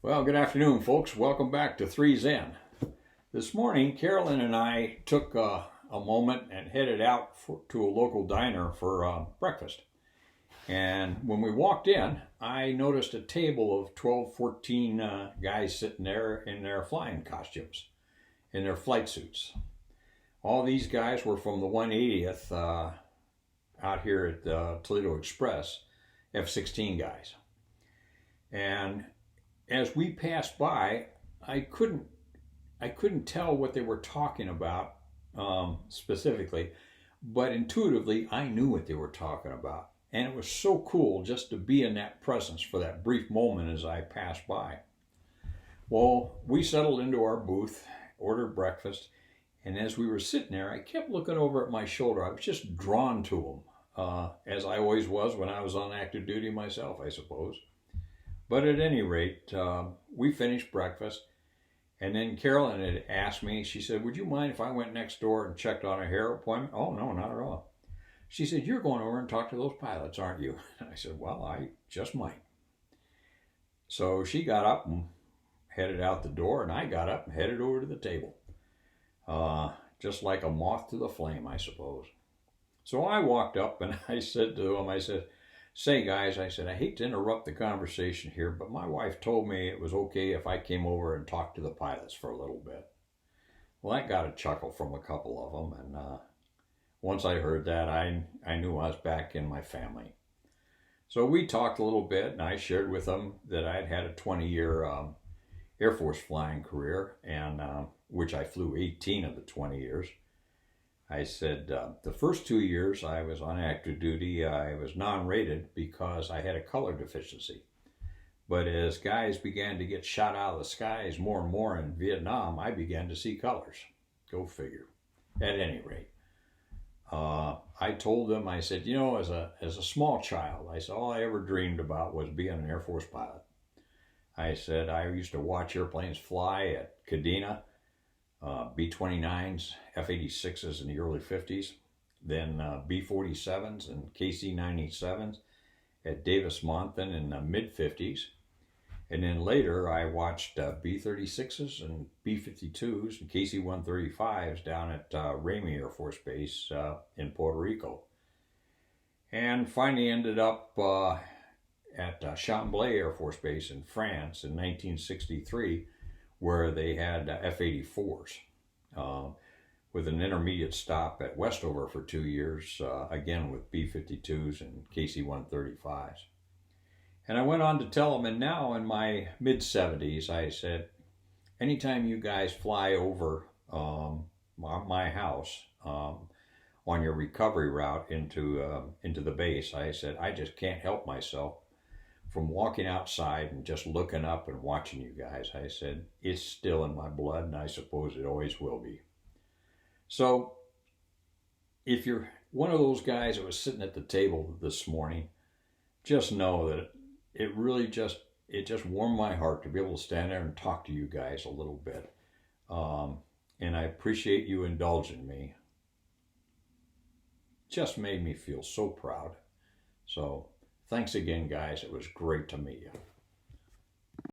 Well, good afternoon, folks. Welcome back to 3 Zen. This morning, Carolyn and I took a moment and headed out to a local diner for breakfast. And when we walked in, I noticed a table of 12, 14 guys sitting there in their flying costumes, in their flight suits. All these guys were from the 180th out here at Toledo Express, F-16 guys. And as we passed by, I couldn't tell what they were talking about specifically, but intuitively I knew what they were talking about. And it was so cool just to be in that presence for that brief moment as I passed by. Well, we settled into our booth, ordered breakfast, and as we were sitting there, I kept looking over at my shoulder. I was just drawn to them, as I always was when I was on active duty myself, I suppose. But at any rate, we finished breakfast, and then Carolyn had asked me, she said, would you mind if I went next door and checked on a hair appointment? Oh, no, not at all. She said, you're going over and talk to those pilots, aren't you? I said, well, I just might. So she got up and headed out the door, and I got up and headed over to the table. Just like a moth to the flame, I suppose. So I walked up and I said to them, I said, say guys, I said, I hate to interrupt the conversation here, but my wife told me it was okay if I came over and talked to the pilots for a little bit. Well, I got a chuckle from a couple of them, and once I heard that, I knew I was back in my family. So we talked a little bit, and I shared with them that I'd had a 20-year Air Force flying career, and which I flew 18 of the 20 years. I said the first 2 years I was on active duty, I was non-rated because I had a color deficiency. But as guys began to get shot out of the skies more and more in Vietnam, I began to see colors. Go figure. At any rate, I told them, I said, you know, as a small child, I said, all I ever dreamed about was being an Air Force pilot. I said, I used to watch airplanes fly at Kadena, B-29s, F-86s in the early 50s, then B-47s and KC-97s at Davis-Monthan in the mid-50s. And then later I watched B-36s and B-52s and KC-135s down at Ramey Air Force Base in Puerto Rico. And finally ended up at Chambly Air Force Base in France in 1963, where they had F-84s, with an intermediate stop at Westover for 2 years, again with B-52s and KC-135s. And I went on to tell them, and now in my mid-70s, I said, anytime you guys fly over my house on your recovery route into the base, I said, I just can't help myself from walking outside and just looking up and watching you guys. I said, it's still in my blood, and I suppose it always will be. So if you're one of those guys that was sitting at the table this morning, just know that it just warmed my heart to be able to stand there and talk to you guys a little bit. And I appreciate you indulging me. Just made me feel so proud. So thanks again, guys. It was great to meet you.